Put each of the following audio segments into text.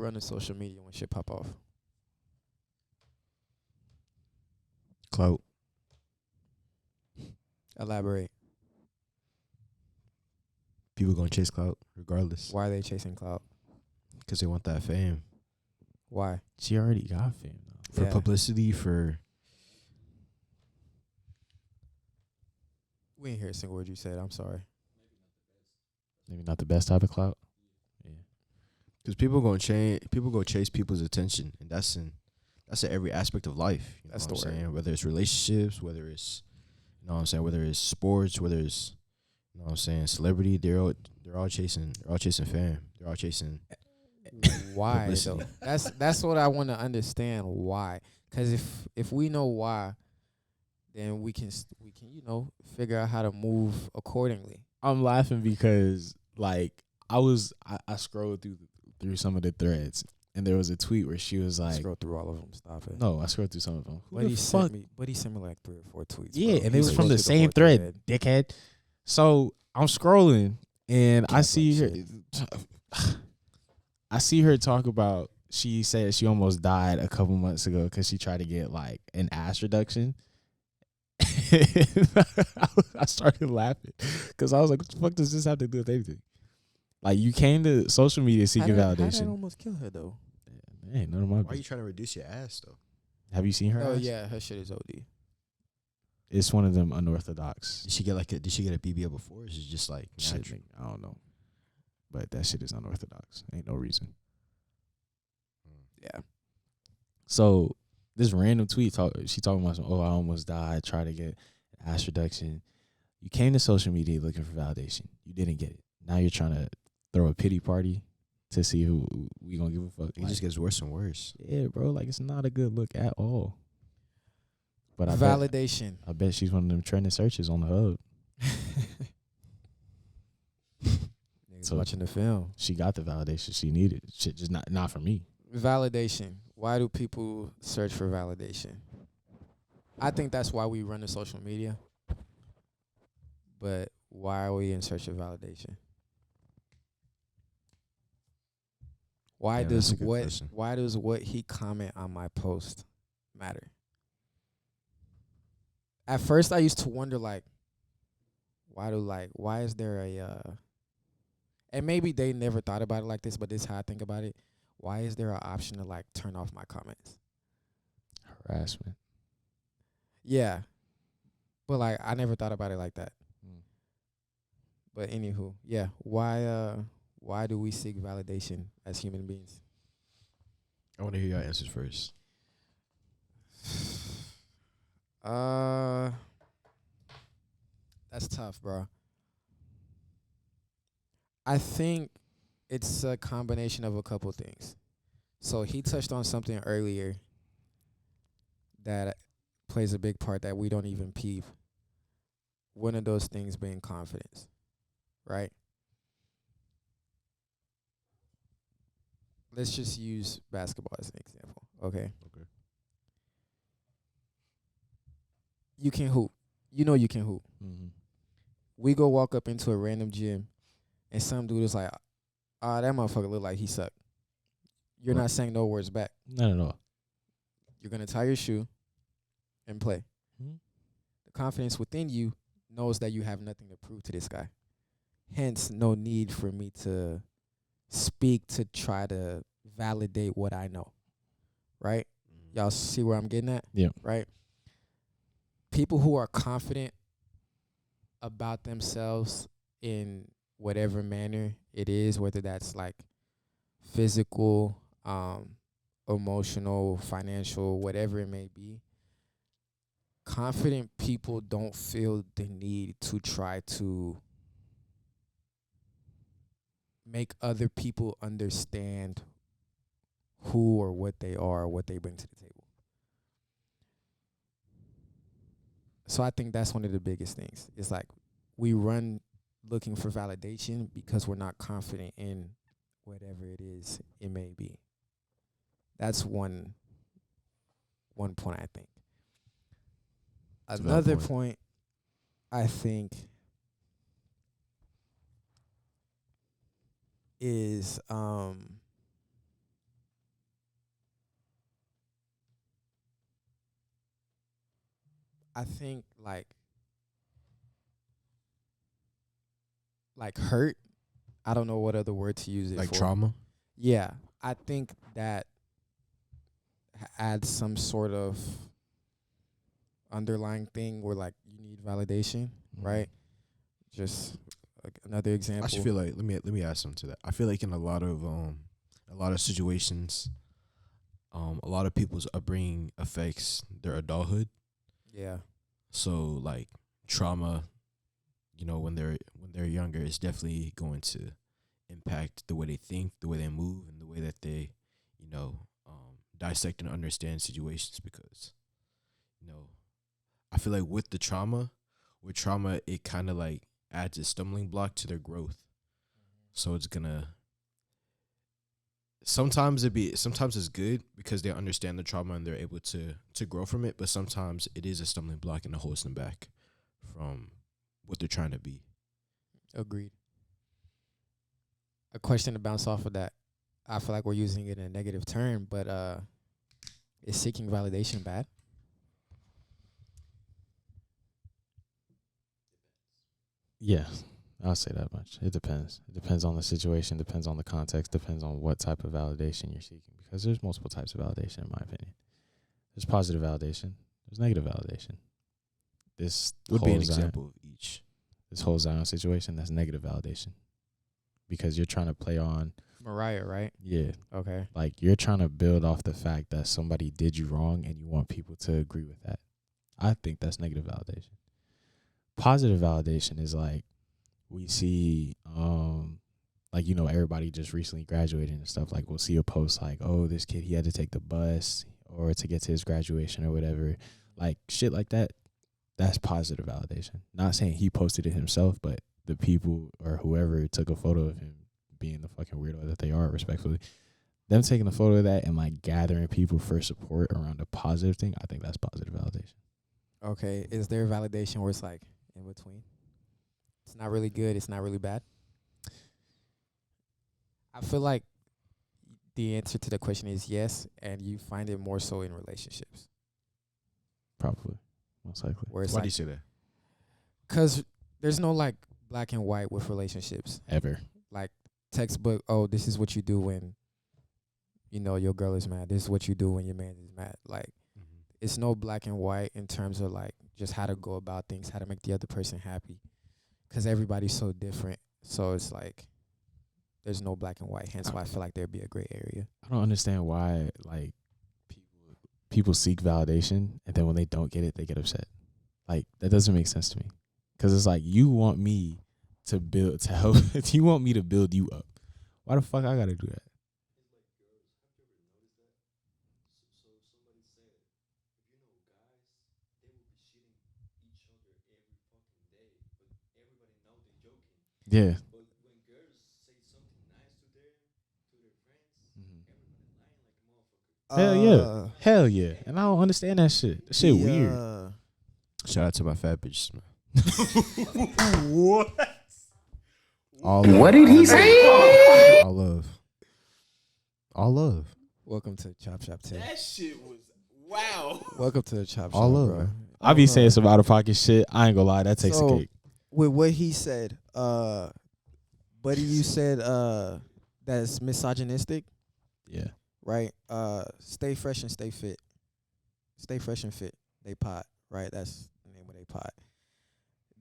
running social media when shit pop off? Clout. Elaborate. People gonna chase clout regardless Why are they chasing clout? because they want that fame Why? She already got fame though. for Yeah. publicity. For We didn't hear a single word you said. I'm sorry. Maybe not the best type of clout. Yeah. because people gonna change. People go chase people's attention, and that's in every aspect of life. You know That's what the I'm word. saying? Whether it's relationships, whether it's whether it's sports, whether it's celebrity. They're all chasing fame. They're all chasing. Why Publicity. though? That's what I want to understand. Why? Because if we know why, then we can figure out how to move accordingly. I'm laughing because like I scrolled through some of the threads and there was a tweet where she was like, Scroll through all of them. Stop it. no, I scrolled through some of them. But he sent me like 3 or 4 tweets. Yeah, bro. and He it was from scrolled the through same whole thread, dickhead. So I'm scrolling and I see her. I see her talk about. She said she almost died a couple months ago because she tried to get like an ass reduction. I started laughing because I was like, "What the fuck does this have to do with anything?" Like you came to social media seeking How'd that validation. almost kill her though? Hey, none of my Why are you business. trying to reduce your ass though? Have you seen her? Oh ass? yeah, her shit is OD. It's one of them unorthodox. Did she get a BBL before? Or is it just like Shit, natural? nigga, I don't know, but that shit is unorthodox. Ain't no reason. Yeah. So this random tweet she talking about some, I almost died, try to get an ass reduction. You came to social media looking for validation. You didn't get it. Now you're trying to throw a pity party to see who we gonna give a fuck. It just gets worse and worse. Yeah, bro. Like it's not a good look at all. But I Validation. bet she's one of them trending searches on the hub. Niggas So- watching the film. She got the validation she needed. Shit, just not for me. Validation. Why do people search for validation? I think that's why we run the social media. But why are we in search of validation? Why Yeah, that's does a good question. what he comment on my post matter? At first I used to wonder like why is there and maybe they never thought about it like this, but this is how I think about it. Why is there an option to like turn off my comments? Harassment. Yeah. But like I never thought about it like that. Mm. But anywho, yeah. Why do we seek validation as human beings? I want to hear your answers first. That's tough, bro. I think it's a combination of a couple things. So he touched on something earlier that plays a big part that we don't even peep. One of those things being confidence, right? Let's just use basketball as an example, okay? Okay. You can hoop. You know you can hoop. Mm-hmm. We go walk up into a random gym, and some dude is like, that motherfucker look like he suck. You're Right. not saying no words back. Not at all. You're going to tie your shoe and play. Mhm. The confidence within you knows that you have nothing to prove to this guy. Hence, no need for me to speak to try to validate what I know. Right? Y'all see where I'm getting at? Yeah. Right? People who are confident about themselves in whatever manner it is, whether that's like physical, emotional, financial, whatever it may be, confident people don't feel the need to try to make other people understand who or what they are or what they bring to the table. So I think that's one of the biggest things. It's like we run looking for validation because we're not confident in whatever it is it may be. That's one point I think. That's a valid Another point. point I think is I think like hurt. I don't know what other word to use it Like for. trauma. Yeah, I think that adds some sort of underlying thing where like you need validation, right? Just like another example. I just feel like let me add something to that. I feel like in a lot of situations, a lot of people's upbringing affects their adulthood. Yeah. So like trauma, when they're younger, is definitely going to impact the way they think, the way they move, and the way that they, dissect and understand situations. Because, I feel like with trauma, it kind of like adds a stumbling block to their growth. So it's gonna sometimes it's good because they understand the trauma and they're able to grow from it, but sometimes it is a stumbling block and it holds them back from what they're trying to be. Agreed. A question to bounce off of that. I feel like we're using it in a negative term, but is seeking validation bad? Yeah, I'll say that much. It depends. It depends on the situation, depends on the context, depends on what type of validation you're seeking. Because there's multiple types of validation, in my opinion. There's positive validation. There's negative validation. This Would whole be an Zion, example of each. this whole Zion situation, that's negative validation. Because you're trying to play on, Mariah, right? yeah, Okay. like you're trying to build off the fact that somebody did you wrong and you want people to agree with that. I think that's negative validation. Positive validation is like we see, everybody just recently graduated and stuff. Like we'll see a post like, oh, this kid, he had to take the bus or to get to his graduation or whatever. Like shit like that. That's positive validation. Not saying he posted it himself, but the people or whoever took a photo of him being the fucking weirdo that they are, respectfully, them taking a photo of that and like gathering people for support around a positive thing, I think that's positive validation. Okay. Is there validation where it's like in between? It's not really good. It's not really bad. I feel like the answer to the question is yes, and you find it more so in relationships Probably, most likely. where it's Why do you like, say that? because there's no like black and white with relationships. Ever. Like textbook, oh, this is what you do when, your girl is mad. This is what you do when your man is mad. Like, it's no black and white in terms of like just how to go about things, how to make the other person happy. Because everybody's so different. So it's like there's no black and white. Hence why I feel like there'd be a gray area. I don't understand why like people seek validation and then when they don't get it, they get upset. Like that doesn't make sense to me. Because it's like you want me to help. You want me to build you up. Why the fuck I gotta do that? Yeah. Hell yeah. Hell yeah. And I don't understand that shit. That shit weird. Shout out to my fat bitches, man. What? What did he say? All love. All love. Welcome to Chop Shop 10. That shit was wow. Welcome to the Chop Shop, All love. bro. I be saying some out of pocket shit. I ain't gonna lie, that takes a So- cake. With what he said, buddy, you said that's misogynistic, Yeah. right? Stay fresh and stay fit. Stay fresh and fit. They pod, right? That's the name of they pod.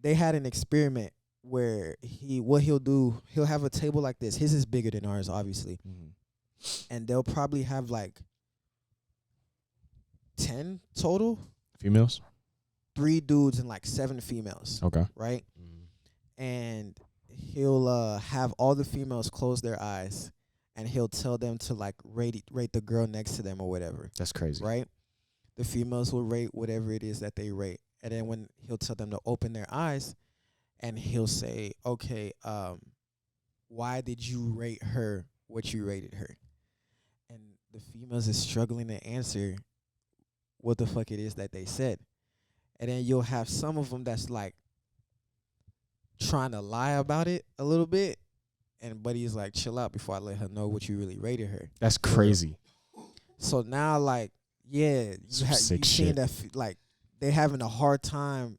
They had an experiment where he'll do, he'll have a table like this. His is bigger than ours, obviously. And they'll probably have like 10 total, Females? 3 dudes and like 7 females, Okay. right? And he'll have all the females close their eyes, and he'll tell them to like rate the girl next to them or whatever, That's crazy. right? The females will rate whatever it is that they rate, and then when he'll tell them to open their eyes, and he'll say, okay, why did you rate her what you rated her? And the females is struggling to answer what the fuck it is that they said. And then you'll have some of them that's like trying to lie about it a little bit, and buddy's like, chill out before I let her know what you really rated her. That's crazy. So now, like, yeah, Some you sick seen shit. that like they having a hard time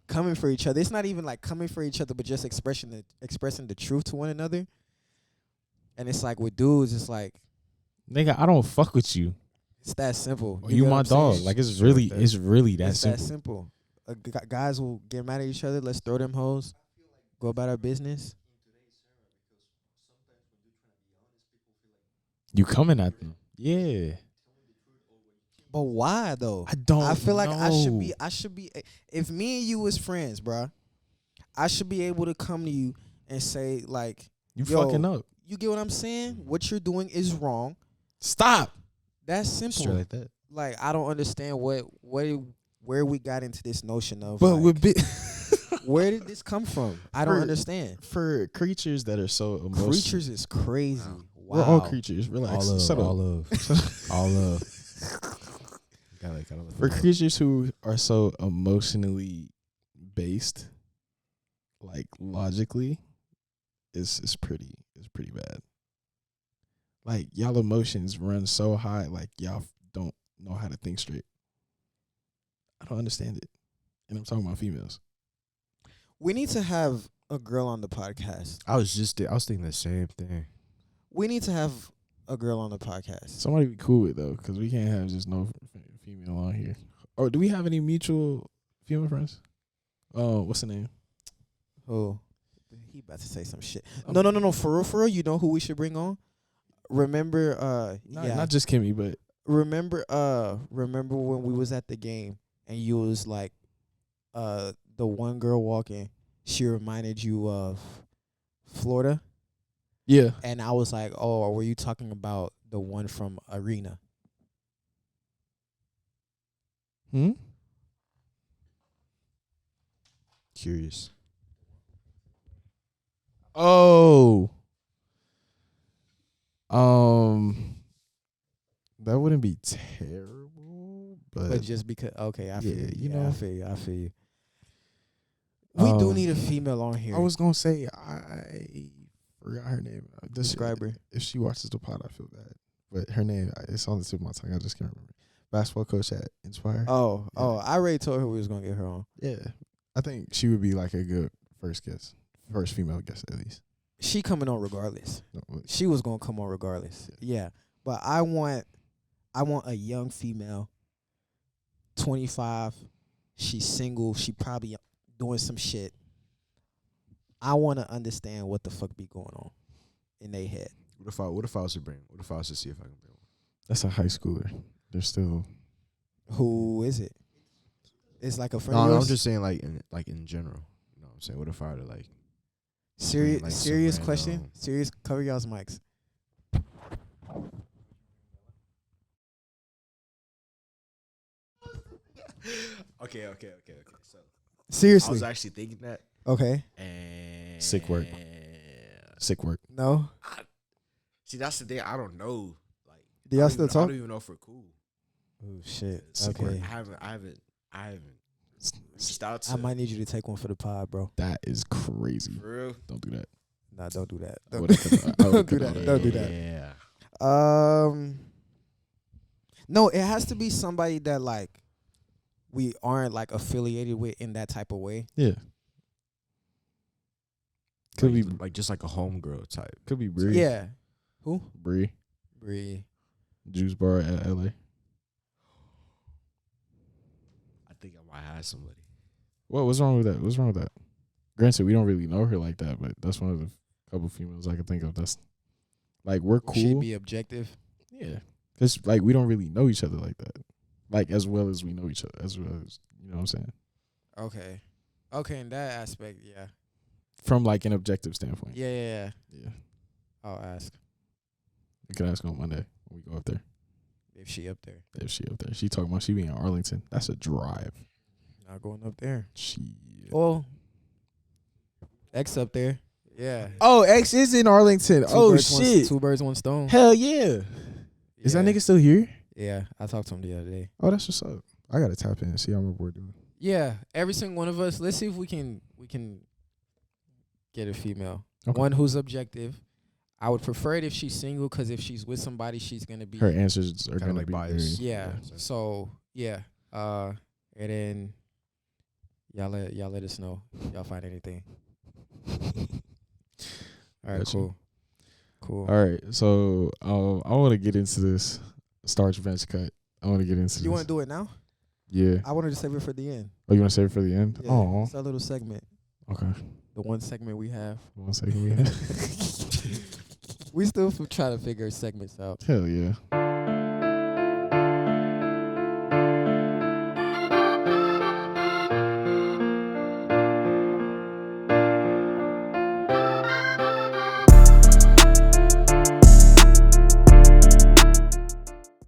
coming for each other. It's not even like coming for each other, but just expressing the truth to one another. And it's like with dudes, it's like Nigga, I don't fuck with you. it's that simple. You get what my I'm saying? dog. Like it's Shit like really, that. it's really that It's simple. that simple. Guys will get mad at each other. Let's throw them hoes. Go about our business. You coming at them? Yeah. But why though? I don't. I feel like I should be. know. I should be. If me and you was friends, bruh, I should be able to come to you and say like, You yo, fucking up. you get what I'm saying? What you're doing is wrong. Stop. That's simple. Straight like that. Like I don't understand where we got into this notion of. But like, with where did this come from? I don't For- understand. for creatures that are so emotional, Creatures is crazy. Wow. Wow. we're all creatures. Relax. All Shut love, up. all love, all love. Gotta For creatures who are so emotionally based, like logically, it's pretty bad. Like y'all emotions run so high, like y'all don't know how to think straight. I don't understand it, and I'm talking about females. We need to have a girl on the podcast. I was thinking the same thing. We need to have a girl on the podcast. Somebody be cool with though, because we can't have just no female on here. Or do we have any mutual female friends? Oh, what's the name? Oh, he about to say some shit. No. For real. You know who we should bring on? Remember, Not just Kimmy, but remember when we was at the game and you was like, the one girl walking, she reminded you of Florida, yeah. and I was like, oh, were you talking about the one from Arena? Hmm. Curious. Oh. That wouldn't be terrible, But just because, okay, I feel yeah, you. you Yeah, know. I feel you. We do Um, need a female on here. I was gonna say I forgot her name. Describe her. If she watches the pod, I feel bad. But her name, it's on the tip of my tongue. I just can't remember. Basketball coach at Inspire. Oh, Yeah. I already told her we was gonna get her on. Yeah, I think she would be like a good first female guest at least. She coming on regardless. No, She was gonna come on regardless. Yeah. But I want a young female, 25. She's single. She probably doing some shit. I want to understand what the fuck be going on in their head. What if I was to bring? What if I was to see if I can bring one? That's a high schooler. They're still. Who is it? It's like a friend. No, of I'm yours? just saying like in general. You know what I'm saying? What if I were to like serious. like some Serious question. random- Serious. Cover y'all's mics. Okay. So I Seriously. was actually thinking that, Okay. and Sick work. Sick work. No. See, that's the thing. I don't know. Like, Do y'all I don't still even- I talk? don't even know if we're cool. Oh shit. Sick Okay. I haven't reached out to. I might need you to take one for the pod, bro. That is crazy. For real. Don't do that. Nah, don't do that. I Don't, would've cut- I don't would've do cut that. all Don't do that. Yeah. No, it has to be somebody that like we aren't like affiliated with in that type of way. Yeah. Could be like just like a homegirl type. could be Bree. Yeah. Who? Bree. Bree. Juice bar at LA. I think I might have somebody. What's wrong with that? What's wrong with that? Granted, we don't really know her like that, but that's one of the couple females I can think of. That's like we're Will she cool. be objective? Yeah, because like we don't really know each other like that, like as well as we know each other, as well as you know what I'm saying. Okay. Okay, in that aspect, yeah. From like an objective standpoint. Yeah. Yeah. I'll ask You can ask her on Monday when we go up there. if she up there. If she up there, she talking about she be in Arlington. That's a drive. Not going up there. She. Well, X up there. Yeah. Oh, X is in Arlington. Two birds, one stone. Hell yeah. Is that Yeah. nigga still here? Yeah, I talked to him the other day. Oh, that's what's up. I gotta tap in and see how my boy doing. Yeah, every single one of us. Let's see if we can get a female, Okay. one who's objective. I would prefer it if she's single, because if she's with somebody, she's gonna be Her answers are Kinda gonna like be biased. very. yeah. Yeah. So Yeah. And then y'all let us know if y'all find anything. All right, Gotcha. cool. All right, so I want to get into this starch bench cut. I want to get into You want this. to do it now? Yeah. I wanted to save it for the end. Oh, you want to save it for the end? Yeah, Oh, it's our little segment. okay. The one segment we have. 1 second. We have. We still try to figure segments out. Hell yeah.